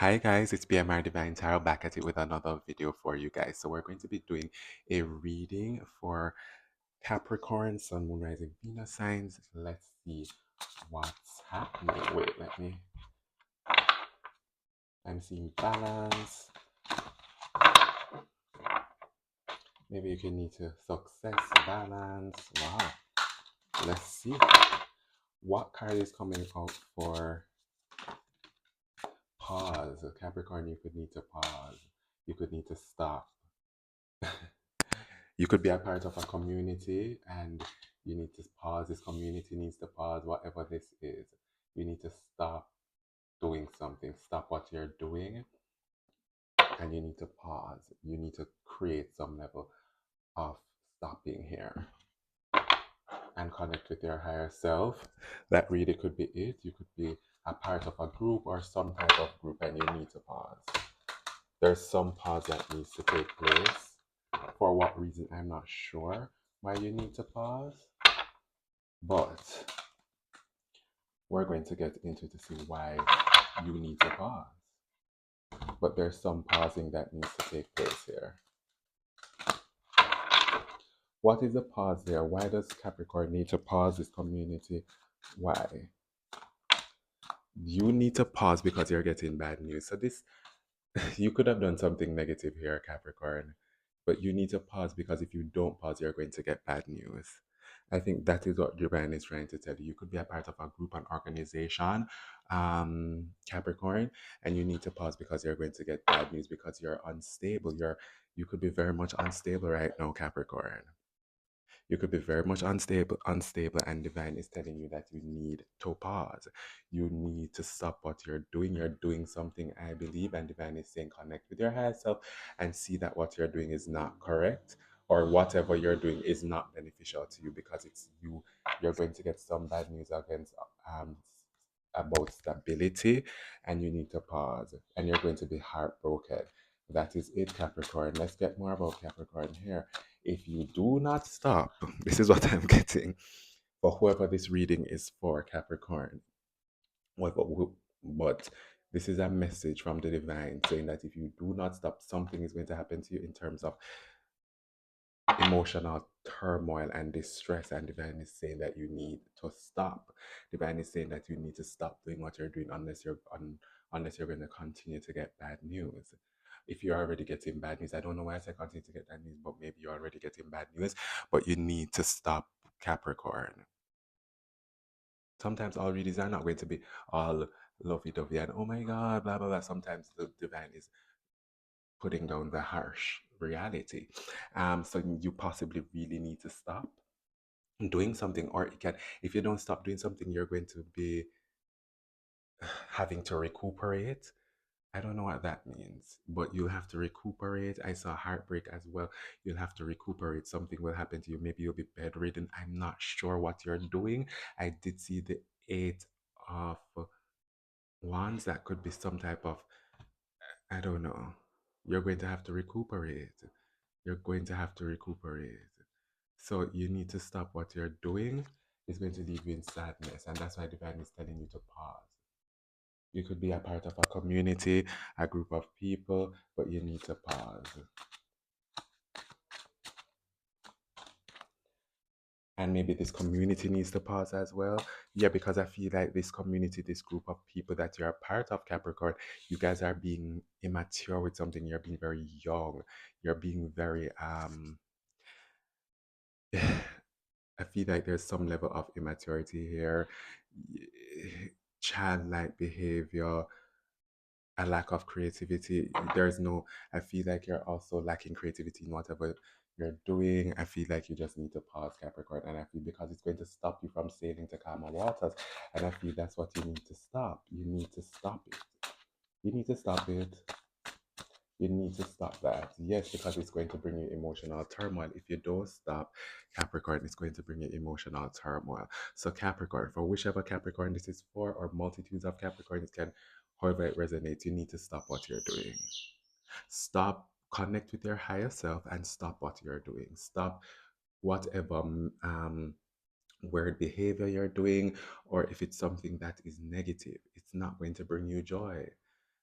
Hi guys, it's BMR Divine Tarot back at it with another video for you guys. So we're going to be doing a reading for Capricorn, Sun, Moon, Rising, Venus signs. Let's see what's happening. Wait, I'm seeing balance. Maybe you can need to success, balance. Wow. Let's see what card is coming out for pause. Capricorn, you could need to pause. You could need to stop. You could be a part of a community and you need to pause. This community needs to pause, whatever this is. You need to stop doing something, stop what you're doing, and you need to pause. You need to create some level of stopping here and connect with your higher self. That really could be it. You could be a part of a group or some type of group and you need to pause. There's some pause that needs to take place. For what reason, I'm not sure why you need to pause. But we're going to get into to see why you need to pause. But there's some pausing that needs to take place here. What is the pause there? Why does Capricorn need to pause this community? Why? You need to pause because you're getting bad news. So this, you could have done something negative here, Capricorn, but you need to pause because if you don't pause, you're going to get bad news. I think that is what Divine is trying to tell you. You could be a part of a group, an organization, Capricorn, and you need to pause because you're going to get bad news because you're unstable. You could be very much unstable right now, Capricorn. You could be very much unstable, and Divine is telling you that you need to pause. You need to stop what you're doing. You're doing something, I believe, and Divine is saying connect with your higher self and see that what you're doing is not correct, or whatever you're doing is not beneficial to you because it's you. You're going to get some bad news against about stability, and you need to pause, and you're going to be heartbroken. That is it, Capricorn. Let's get more about Capricorn here. If you do not stop, this is what I'm getting for whoever this reading is for, Capricorn. But this is a message from the divine saying that if you do not stop, something is going to happen to you in terms of emotional turmoil and distress. And divine is saying that you need to stop. Divine is saying that you need to stop doing what you're doing unless you're going to continue to get bad news. If you're already getting bad news, I don't know why I say continue to get bad news, but maybe you're already getting bad news, but you need to stop, Capricorn. Sometimes all readings are not going to be all lovey-dovey and oh my god, blah blah blah. Sometimes the divine is putting down the harsh reality. So you possibly really need to stop doing something, or it can, if you don't stop doing something, you're going to be having to recuperate. I don't know what that means, but you'll have to recuperate. I saw heartbreak as well. You'll have to recuperate. Something will happen to you. Maybe you'll be bedridden. I'm not sure what you're doing. I did see the eight of wands. That could be some type of, I don't know. You're going to have to recuperate. You're going to have to recuperate. So you need to stop what you're doing. It's going to leave you in sadness. And that's why divine is telling you to pause. You could be a part of a community, a group of people, but you need to pause. And maybe this community needs to pause as well. Yeah, because I feel like this community, this group of people that you're a part of, Capricorn, you guys are being immature with something. You're being very young. You're being very I feel like there's some level of immaturity here, childlike behavior, a lack of creativity. There's no, I feel like you're also lacking creativity in whatever you're doing. I feel like you just need to pause, Capricorn. And I feel because it's going to stop you from sailing to calmer waters. And I feel that's what you need to stop. You need to stop it. You need to stop it. You need to stop that. Yes, because it's going to bring you emotional turmoil. If you don't stop, Capricorn, it's going to bring you emotional turmoil. So, Capricorn, for whichever Capricorn this is for, or multitudes of Capricorns can, however it resonates, you need to stop what you're doing. Stop, connect with your higher self, and stop what you're doing. Stop whatever weird behavior you're doing, or if it's something that is negative, it's not going to bring you joy.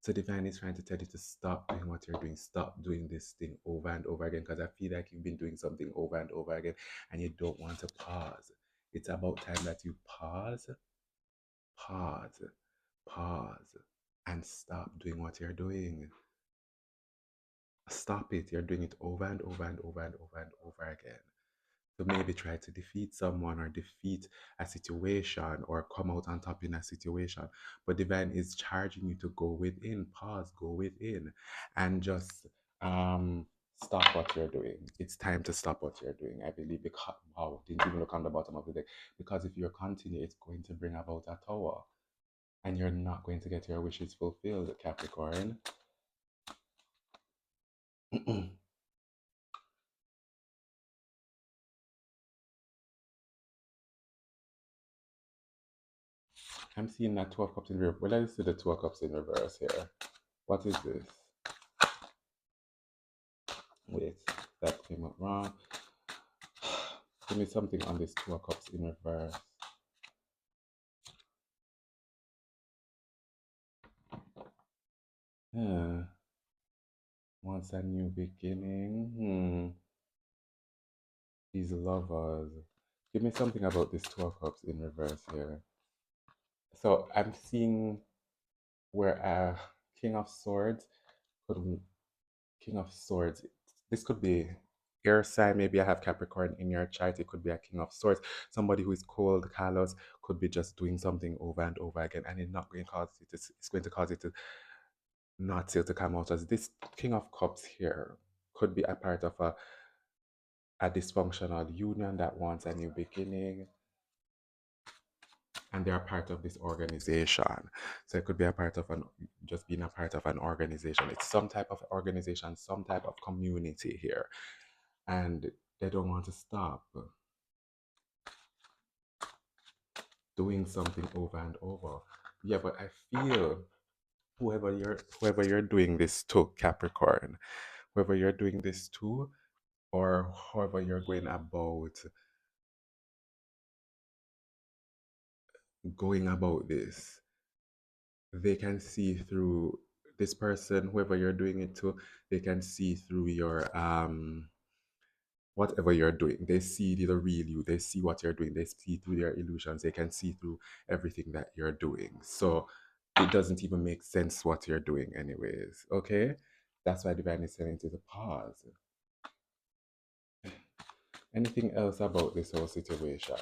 So divine is trying to tell you to stop doing what you're doing, stop doing this thing over and over again, because I feel like you've been doing something over and over again and you don't want to pause. It's about time that you pause, pause, and stop doing what you're doing. Stop it. You're doing it over and over and over and over and over again. To maybe try to defeat someone or defeat a situation or come out on top in a situation. But divine is charging you to go within, pause, go within, and just stop what you're doing. It's time to stop what you're doing. I believe because wow, didn't even look on the bottom of the deck. Because if you continue, it's going to bring about a tower. And you're not going to get your wishes fulfilled, Capricorn. I'm seeing that Two of Cups in reverse. Well, let's see the Two of Cups in reverse here. What is this? Wait, that came up wrong. Give me something on this Two of Cups in reverse. Yeah. Wants a new beginning. These lovers. Give me something about this Two of Cups in reverse here. So I'm seeing where a King of Swords could King of Swords. This could be your sign. Maybe I have Capricorn in your chart. It could be a King of Swords. Somebody who is cold, callous, could be just doing something over and over again, and it's not going to cause it. It's going to cause it to not still to come out as this King of Cups here. Could be a part of a dysfunctional union that wants a new beginning, and they're part of this organization. So it could be a part of an just being a part of an organization. It's some type of organization, some type of community here, and they don't want to stop doing something over and over. Yeah, but I feel whoever you're doing this to, Capricorn, whoever you're doing this to, or however you're going about this, they can see through this person, whoever you're doing it to, they can see through your whatever you're doing. They see the real you. They see what you're doing. They see through your illusions. They can see through everything that you're doing. So it doesn't even make sense what you're doing, anyways. Okay? That's why divine is telling you to pause. Anything else about this whole situation?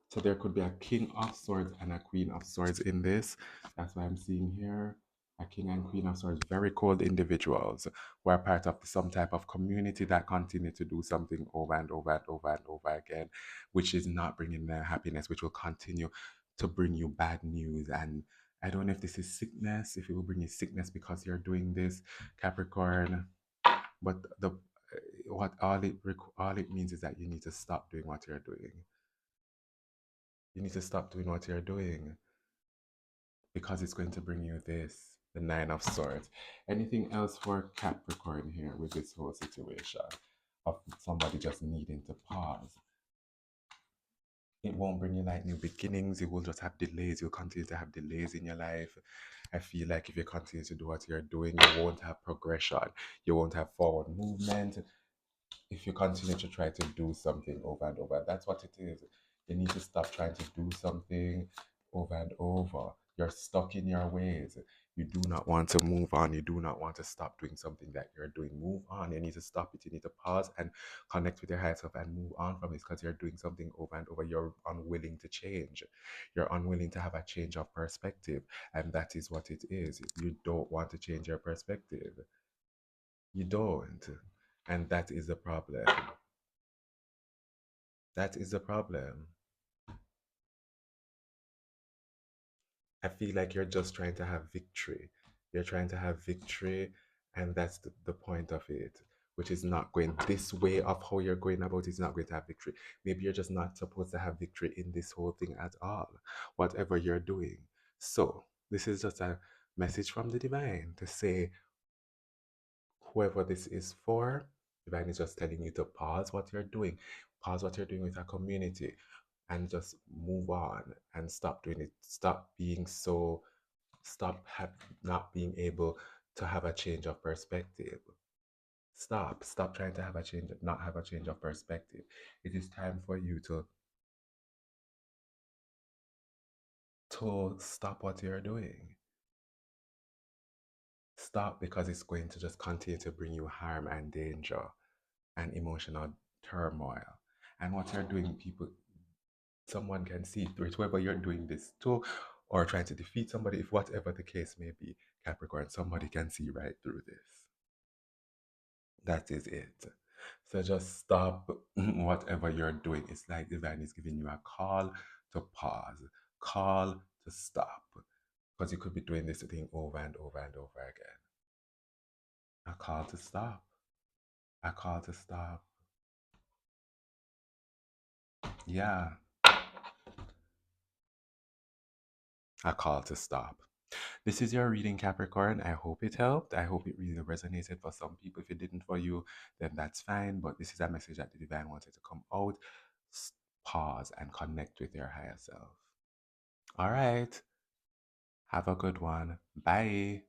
So there could be a King of Swords and a Queen of Swords in this. That's what I'm seeing here. A King and Queen of Swords, very cold individuals who are part of some type of community that continue to do something over and over and over and over again, which is not bringing them happiness, which will continue to bring you bad news. And I don't know if this is sickness, if it will bring you sickness because you're doing this, Capricorn. But the what all it means is that you need to stop doing what you're doing. You need to stop doing what you're doing because it's going to bring you this, the Nine of Swords. Anything else for Capricorn here with this whole situation of somebody just needing to pause? It won't bring you like new beginnings. You will just have delays. You'll continue to have delays in your life. I feel like if you continue to do what you're doing, you won't have progression. You won't have forward movement. If you continue to try to do something over and over, that's what it is. You need to stop trying to do something over and over. You're stuck in your ways. You do not want to move on. You do not want to stop doing something that you're doing. Move on. You need to stop it. You need to pause and connect with your higher self and move on from it because you're doing something over and over. You're unwilling to change. You're unwilling to have a change of perspective. And that is what it is. You don't want to change your perspective. You don't. And that is the problem. That is the problem. I feel like you're just trying to have victory. You're trying to have victory, and that's the point of it, which is not going this way of how you're going about it, is not going to have victory. Maybe you're just not supposed to have victory in this whole thing at all, whatever you're doing. So, this is just a message from the divine to say, whoever this is for, divine is just telling you to pause what you're doing. Pause what you're doing with a community. and just move on and stop doing it. Stop being so, not being able to have a change of perspective. Stop trying to have a change, not have a change of perspective. It is time for you to stop what you're doing. Stop, because it's going to just continue to bring you harm and danger and emotional turmoil. And what you're doing, people, someone can see through it, whether you're doing this too or trying to defeat somebody, if whatever the case may be, Capricorn, somebody can see right through this. That is it. So just stop whatever you're doing. It's like divine is giving you a call to pause, call to stop, because you could be doing this thing over and over and over again. A call to stop. A call to stop. Yeah, a call to stop. This is your reading, Capricorn. I hope it helped. I hope it really resonated for some people. If it didn't for you, then that's fine. But this is a message that the divine wanted to come out. Pause and connect with your higher self. All right. Have a good one. Bye.